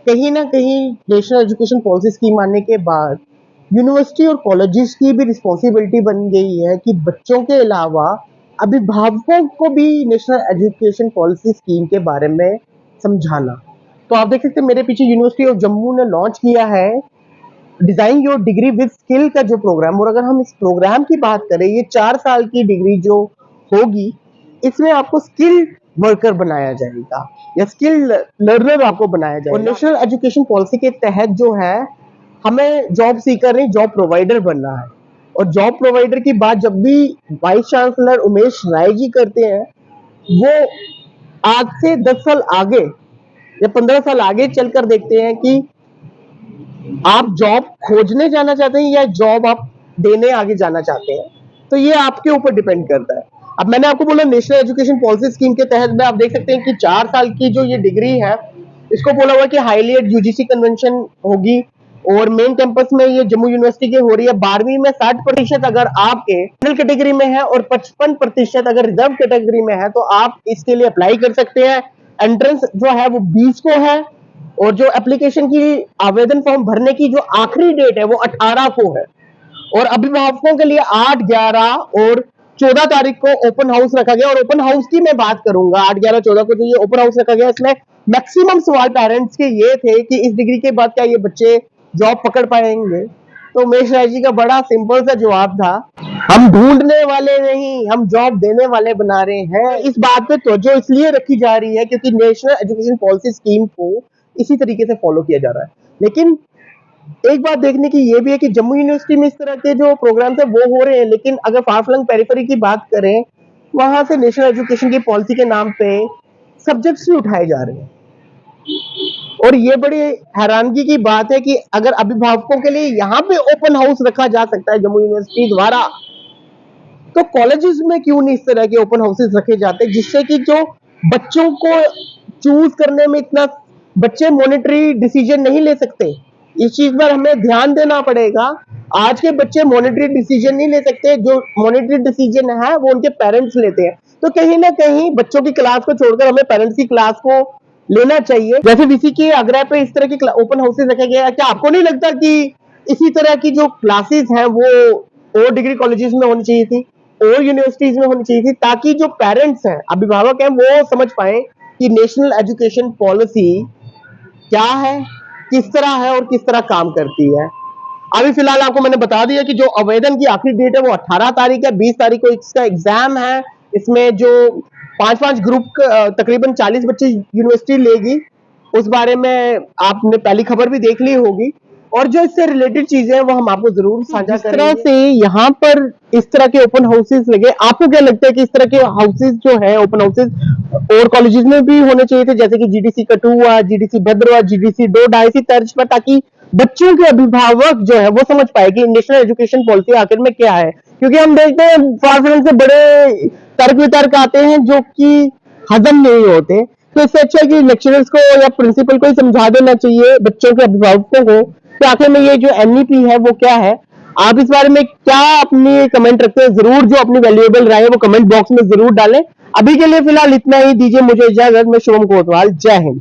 कहीं ना कहीं नेशनल एजुकेशन पॉलिसी स्कीम आने के बाद यूनिवर्सिटी और कॉलेजेस की भी रिस्पॉन्सिबिलिटी बन गई है कि बच्चों के अलावा अभिभावकों को भी नेशनल एजुकेशन पॉलिसी स्कीम के बारे में समझाना। तो आप देख सकते हैं मेरे पीछे यूनिवर्सिटी ऑफ जम्मू ने लॉन्च किया है design your degree with skill का जो प्रोग्राम। और अगर हम इस प्रोग्राम की बात करें, ये 4 साल की डिग्री जो होगी, इसमें आपको स्किल वर्कर बनाया जाएगा या स्किल लर्नर आपको बनाया जाएगा। और नेशनल एजुकेशन पॉलिसी के तहत जो है, हमें जॉब सीकर नहीं, जॉब प्रोवाइडर बनना है। और जॉब प्रोवाइडर की बात जब भी वाइस चांसलर उमेश राय जी करते हैं, वो आज से 10 साल आगे या 15 साल आगे चलकर देखते हैं कि आप जॉब खोजने जाना चाहते हैं या जॉब आप देने आगे जाना चाहते हैं। तो ये आपके ऊपर डिपेंड करता है। अब मैंने आपको बोला नेशनल एजुकेशन पॉलिसी स्कीम के तहत में आप देख सकते हैं कि 4 साल की जो ये डिग्री है, इसको बोला हुआ कि हाईली एड यूजीसी कन्वेंशन होगी। और मेन कैंपस में ये जम्मू यूनिवर्सिटी की हो रही है। 12वीं में 60% अगर आपके जनरल कैटेगरी में है और 55% अगर रिजर्व कैटेगरी में है, तो आप इसके लिए अप्लाई कर सकते हैं। एंट्रेंस जो है वो 20 को है और जो एप्लीकेशन की आवेदन फॉर्म भरने की जो आखिरी डेट है वो 18 को है। और अभिभावकों के लिए 8, 11 और 14 तारीख को ओपन हाउस रखा गया। और ओपन हाउस की मैं बात करूंगा, 8, 11, 14 को जो ये ओपन हाउस रखा गया, इसमें मैक्सिमम सवाल पेरेंट्स के ये थे कि इस डिग्री के बाद क्या ये बच्चे जॉब पकड़ पाएंगे। तो उमेश राय जी का बड़ा सिंपल सा जवाब था, हम ढूंढने वाले नहीं, हम जॉब देने वाले बना रहे हैं। इस बात पे तवज्जो इसलिए रखी जा रही है क्योंकि नेशनल एजुकेशन पॉलिसी स्कीम को इसी तरीके से फॉलो किया जा रहा है। लेकिन एक बात देखने की ये भी है कि जम्मू यूनिवर्सिटी में इस तरह के जो प्रोग्राम्स है वो हो रहे हैं, लेकिन अगर फार फ्लंग पेरिफेरी की बात करें, वहां से नेशनल एजुकेशन की पॉलिसी के नाम पे सब्जेक्ट्स भी उठाए जा रहे हैं। और ये बड़ी हैरानगी की बात है कि अगर अभिभावकों के लिए यहाँ पे ओपन हाउस रखा जा सकता है जम्मू यूनिवर्सिटी द्वारा, तो कॉलेजेस में क्यों नहीं इस तरह के ओपन हाउसेस रखे जाते, जिससे कि जो बच्चों को चूज करने में इतना बच्चे मॉनिटरी डिसीजन नहीं ले सकते। इस चीज पर हमें ध्यान देना पड़ेगा। आज के बच्चे मॉनिटरी डिसीजन नहीं ले सकते, जो मॉनिटरी डिसीजन है वो उनके पेरेंट्स लेते हैं। तो कहीं ना कहीं बच्चों की क्लास को छोड़कर हमें पेरेंट्स की क्लास को लेना चाहिए। जैसे वीसी के आग्रह पे इस तरह की ओपन हाउसेस रखे गए हैं, क्या आपको नहीं लगता कि इसी तरह की जो क्लासेस हैं वो और डिग्री कॉलेजेस में होनी चाहिए थी और यूनिवर्सिटीज में होनी चाहिए थी, ताकि जो पेरेंट्स हैं, अभिभावक हैं, वो समझ पाए कि नेशनल एजुकेशन पॉलिसी क्या है, किस तरह है और किस तरह काम करती है। अभी फिलहाल आपको मैंने बता दिया कि जो आवेदन की आखिरी डेट है वो 18 तारीख है। 20 तारीख को इसका एग्जाम है। इसमें जो 5-5 ग्रुप तकरीबन 40 बच्चे यूनिवर्सिटी लेगी, उस बारे में आपने पहली खबर भी देख ली होगी। और जो इससे रिलेटेड चीजें हैं वो हम आपको जरूर साझा करेंगे। इस तरह से यहाँ पर इस तरह के ओपन हाउसेस लगे, आपको क्या लगता है कि इस तरह के हाउसेस जो है ओपन हाउसेस और कॉलेजेस में भी होने चाहिए थे, जैसे कि जीडीसी कठुआ, जीडीसी भद्रवा, जीडीसी डोडा, इसी तर्ज पर, ताकि बच्चों के अभिभावक जो है वो समझ पाए कि नेशनल एजुकेशन पॉलिसी आखिर में क्या है। क्योंकि हम देखते हैं फार से बड़े तर्क वितर्क आते हैं जो कि हजम नहीं होते। तो इससे अच्छा है कि लेक्चरर्स को या प्रिंसिपल को ही समझा देना चाहिए बच्चों के अभिभावकों को कि आखिर में ये जो एनईपी है वो क्या है। आप इस बारे में क्या अपनी कमेंट रखते हैं, जरूर जो अपनी वैल्यूएबल राय है वो कमेंट बॉक्स में जरूर डालें। अभी के लिए फिलहाल इतना ही, दीजिए मुझे इजाजत। मैं शुभम कोतवाल, जय हिंद।